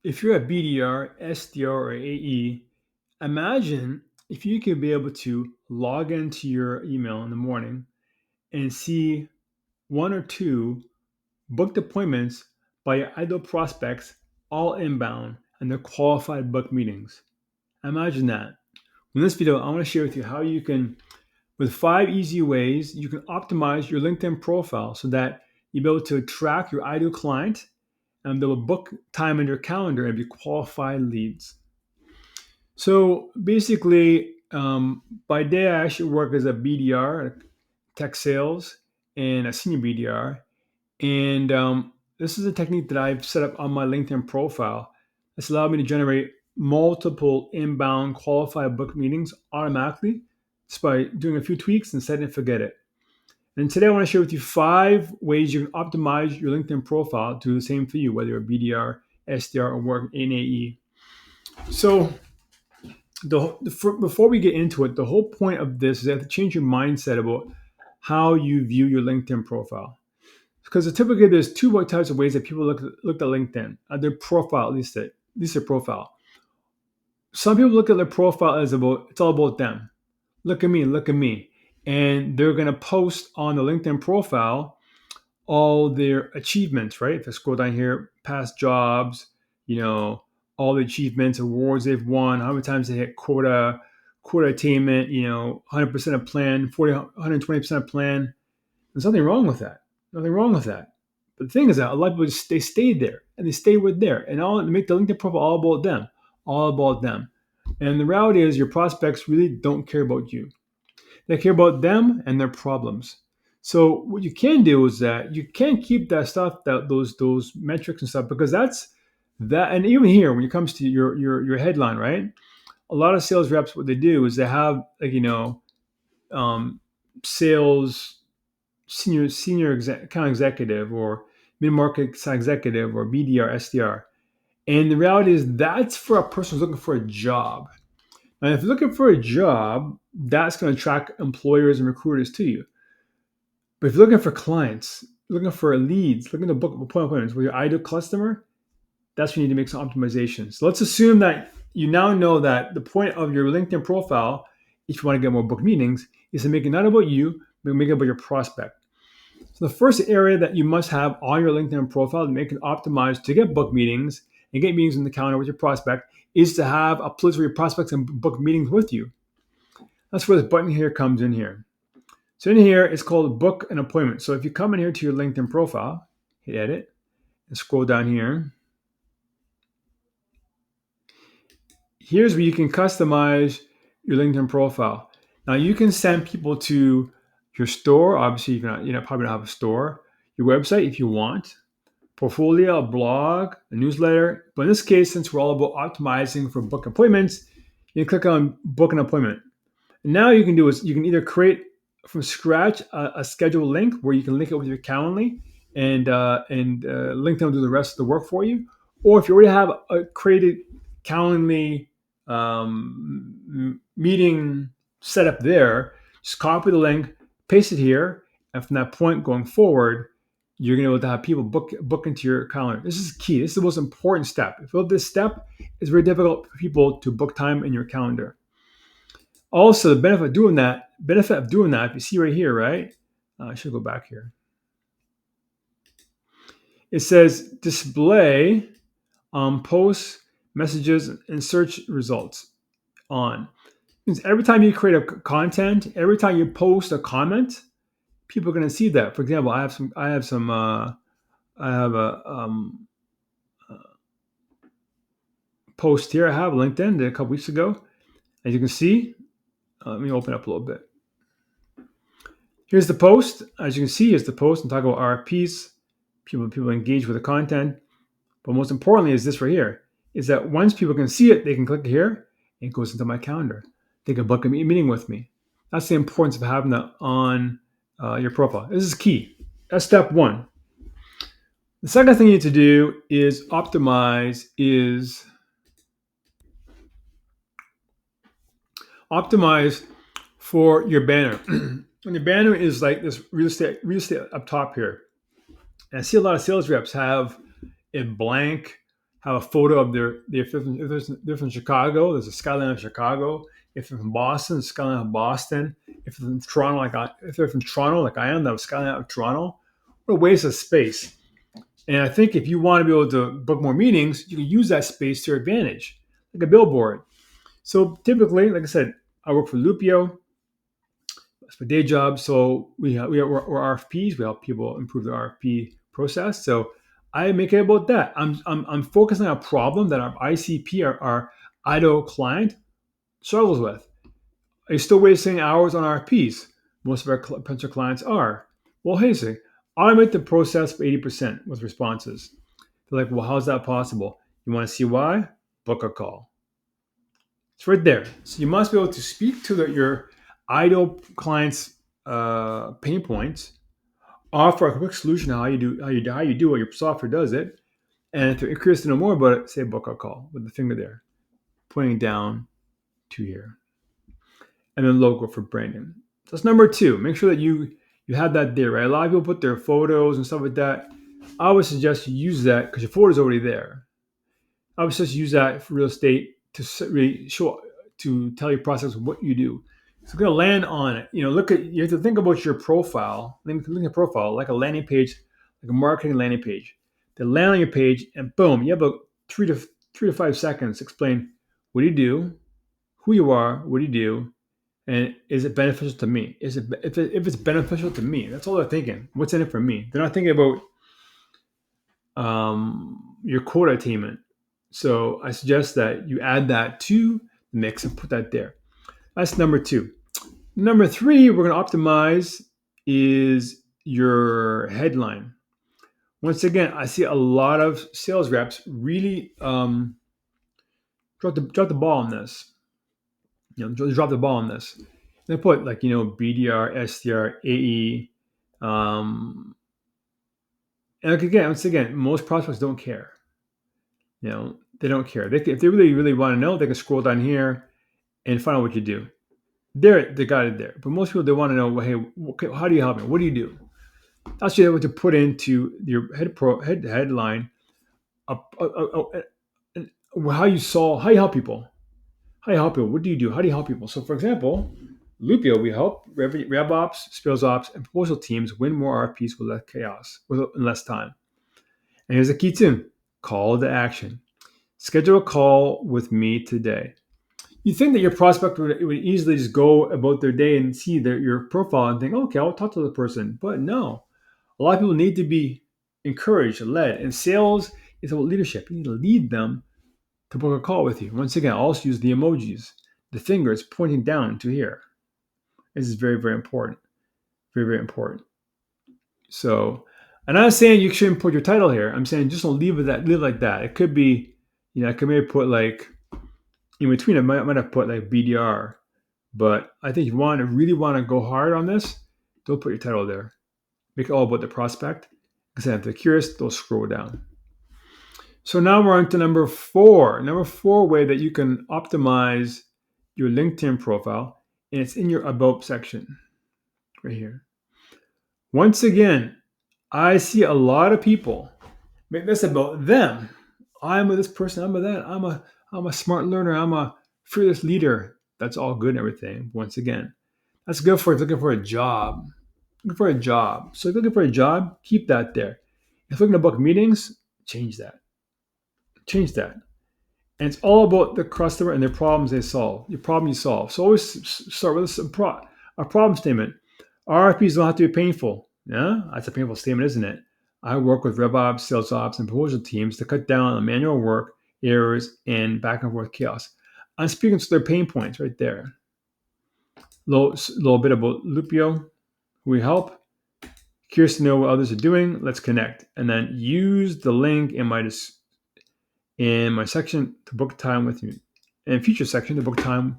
if you're a BDR, SDR, or AE, imagine if you could be able to log into your email in the morning and see one or two booked appointments by your ideal prospects, all inbound, and they're qualified book meetings. Imagine that. In this video, I want to share with you how you can, with 5 easy ways, you can optimize your LinkedIn profile so that you'll be able to track your ideal client and they will book time in your calendar and be qualified leads. So basically, by day, I actually work as a BDR, tech sales, and a senior BDR. And this is a technique that I've set up on my LinkedIn profile. It's allowed me to generate multiple inbound qualified book meetings automatically just by doing a few tweaks and set it and forget it. And today I want to share with you 5 ways you can optimize your LinkedIn profile to do the same for you, whether you're a BDR, SDR, or work in AE. So before we get into it, the whole point of this is you have to change your mindset about how you view your LinkedIn profile. Because typically there's two types of ways that people look at LinkedIn, their profile, at least their profile. Some people look at their profile as it's all about them. Look at me. And they're going to post on the LinkedIn profile all their achievements, right? If I scroll down here, past jobs, all the achievements, awards they've won, how many times they hit quota attainment, 100% of plan, 120% of plan. There's nothing wrong with that. Nothing wrong with that. But the thing is that a lot of people they stay there and they stay with there and all make the LinkedIn profile all about them, all about them. And the reality is your prospects really don't care about you. They care about them and their problems. So what you can do is that you can keep that stuff, those metrics and stuff, because that's that. And even here, when it comes to your headline, right? A lot of sales reps, what they do is they have sales senior account executive or mid market executive or BDR SDR, and the reality is that's for a person who's looking for a job. And if you're looking for a job, that's going to attract employers and recruiters to you. But if you're looking for clients, looking for leads, looking to book appointments with your ideal customer, that's when you need to make some optimizations. So let's assume that you now know that the point of your LinkedIn profile, if you want to get more book meetings, is to make it not about you, but make it about your prospect. So the first area that you must have on your LinkedIn profile to make it optimized to get book meetings and get meetings in the calendar with your prospect is to have a place where your prospects can book meetings with you. That's where this button here comes in here. So in here, it's called book an appointment. So if you come in here to your LinkedIn profile, hit edit, and scroll down here, here's where you can customize your LinkedIn profile. Now you can send people to your store. Obviously, you probably don't have a store. Your website, if you want, portfolio, a blog, a newsletter. But in this case, since we're all about optimizing for book appointments, you can click on book an appointment. And now you can do is you can either create from scratch a schedule link where you can link it with your Calendly and LinkedIn will do the rest of the work for you. Or if you already have a created Calendly meeting set up there, just copy the link, paste it here, and from that point going forward, you're going to be able to have people book into your calendar. This is key. This is the most important step. If this step is very difficult for people to book time in your calendar. Also, the benefit of doing that, if you see right here, right? I should go back here. It says display posts, messages, and search results on. Means every time you create a content, every time you post a comment, people are going to see that. For example, I have a post here. I have LinkedIn did a couple weeks ago. As you can see, let me open up a little bit. Here's the post. As you can see, here's the post and talk about RFPs. People engage with the content. But most importantly is this right here, is that once people can see it, they can click here and it goes into my calendar. They can book a meeting with me. That's the importance of having that on your profile. This is key. That's step one. The second thing you need to do is optimize for your banner. And your banner is like this real estate up top here. And I see a lot of sales reps have it blank, have a photo of if they're from Chicago, there's a skyline of Chicago. If they're from Boston, the skyline of Boston. If they're from Toronto, if they're from Toronto, like I am, the skyline of Toronto. What a waste of space. And I think if you want to be able to book more meetings, you can use that space to your advantage, like a billboard. So typically, like I said, I work for Lupio. That's my day job. So we're RFPs. We help people improve their RFP process. So I make it about that. I'm focusing on a problem that our ICP, our IDO client, struggles with. Are you still wasting hours on RFPs? Most of our potential clients are. Well, hey, say, automate the process by 80% with responses. They're like, well, how's that possible? You want to see why? Book a call. It's right there. So you must be able to speak to your ideal client's pain points, offer a quick solution on how you do what your software does it, and if you're curious to know more about it, say book a call with the finger there, pointing down to here, and then logo for branding. So that's number 2. Make sure that you have that there, right? A lot of people put their photos and stuff like that. I would suggest you use that because your photo's already there. I would just use that for real estate to really show to tell your prospects what you do. So you're gonna land on it. You have to think about your profile. Look at your profile like a landing page, like a marketing landing page. They land on your page, and boom, you have about 3 to 5 seconds to explain what do you do, who you are, what do you do, and is it beneficial to me? If it's beneficial to me? That's all they're thinking. What's in it for me? They're not thinking about your quota attainment. So I suggest that you add that to the mix and put that there. That's number 2. Number 3, we're going to optimize is your headline. Once again, I see a lot of sales reps really drop the ball on this. Drop the ball on this. They put BDR, SDR, AE. And once again, most prospects don't care. They don't care. If they really, really want to know, they can scroll down here and find out what you do. They got it there. But most people, they want to know, well, hey, how do you help me? What do you do? That's what to put into your headline. How you help people. How you help people. What do you do? How do you help people? So, for example, Lupio, we help Rev Ops, Spills Ops, and proposal teams win more RFPs with less chaos, with less time. And here's the key tune: call to action. Schedule a call with me today. You think that your prospect would easily just go about their day and see your profile and think, okay, I'll talk to the person. But no, a lot of people need to be encouraged, led. And sales is about leadership. You need to lead them to book a call with you. Once again, also use the emojis, the fingers pointing down to here. This is very, very important. Very, very important. So, I'm not saying you shouldn't put your title here. I'm saying just don't leave like that. It could be, I could maybe put like, in between, I might have put like BDR, but I think if you really want to go hard on this, don't put your title there. Make it all about the prospect. Because if they're curious, they'll scroll down. So now we're on to number 4. Number 4 way that you can optimize your LinkedIn profile, and it's in your About section right here. Once again, I see a lot of people make this about them. I'm this person, I'm that, I'm a smart learner, I'm a fearless leader. That's all good and everything. Once again, that's good for if you're looking for a job. Looking for a job. So if you're looking for a job, keep that there. If you're looking to book meetings, change that. Change that. And it's all about the customer and their problems they solve. Your problem you solve. So always start with a problem statement. RFPs don't have to be painful. Yeah, that's a painful statement, isn't it? I work with RevOps, Sales Ops, and proposal teams to cut down on manual work, errors, and back and forth chaos. I'm speaking to their pain points right there. Little bit about Lupio, who we help. Curious to know what others are doing? Let's connect. And then use the link in my section to book time with me. And future section to book time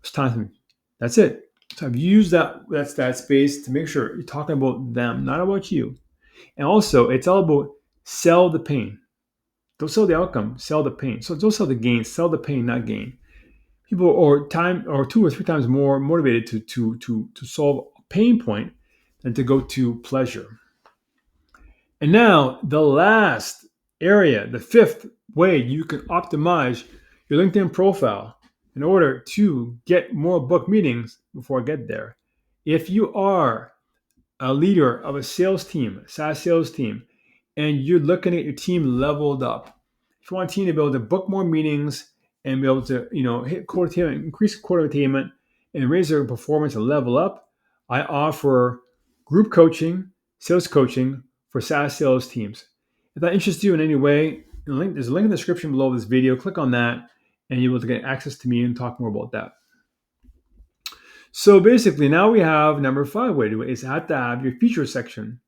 with me. That's it. So I've used that space to make sure you're talking about them, not about you. And also, it's all about sell the pain. Don't sell the outcome, sell the pain. So don't sell the gain, sell the pain, not gain. People are 2 or 3 times more motivated to solve a pain point than to go to pleasure. And now the last area, the fifth way you can optimize your LinkedIn profile in order to get more book meetings before I get there. If you are a leader of a sales team, SaaS sales team, and you're looking at your team leveled up, if you want a team to be able to book more meetings and be able to, hit quota attainment, increase quota attainment, and raise their performance and level up, I offer group coaching, sales coaching for SaaS sales teams. If that interests you in any way, there's a link in the description below this video. Click on that, and you'll be able to get access to me and talk more about that. So basically, now we have number 5 way to do it is have to have your feature section.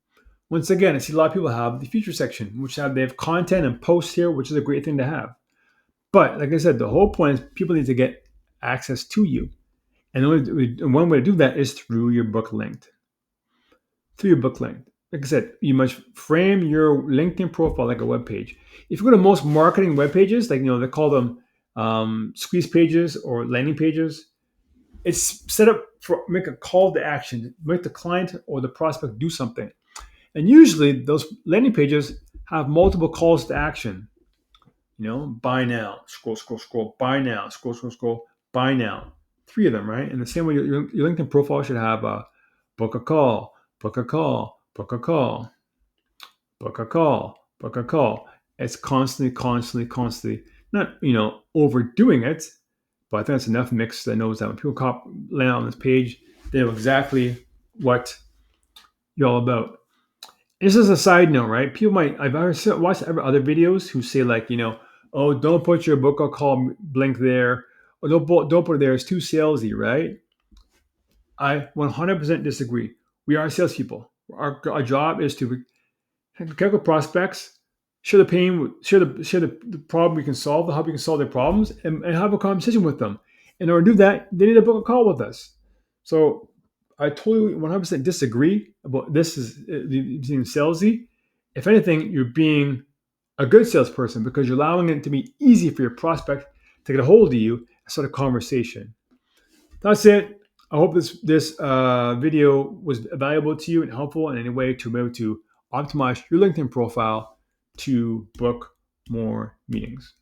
Once again, I see a lot of people have the feature section, which they have content and posts here, which is a great thing to have. But like I said, the whole point is people need to get access to you. And one way to do that is through your book link. Through your book link. Like I said, you must frame your LinkedIn profile like a web page. If you go to most marketing web pages, like they call them squeeze pages or landing pages, it's set up for make a call to action, make the client or the prospect do something. And usually those landing pages have multiple calls to action. Buy now, scroll, scroll, scroll, buy now, scroll, scroll, scroll, buy now. 3 of them, right? And the same way your LinkedIn profile should have book a call, book a call, book a call, book a call, book a call. It's constantly, constantly, constantly, not, overdoing it, but I think that's enough mix that knows that when people land on this page, they know exactly what you're all about. This is a side note, right? I've watched other videos who say oh, don't put your book or call link there, or don't put it there. It's too salesy, right? I 100% disagree. We are salespeople. Our job is to connect with prospects, share the pain, share the problem we can solve, how we can solve their problems, and have a conversation with them. In order to do that, they need to book a call with us. So I totally 100% disagree about this is being salesy. If anything, you're being a good salesperson because you're allowing it to be easy for your prospect to get a hold of you and start a conversation. That's it. I hope this video was valuable to you and helpful in any way to be able to optimize your LinkedIn profile to book more meetings.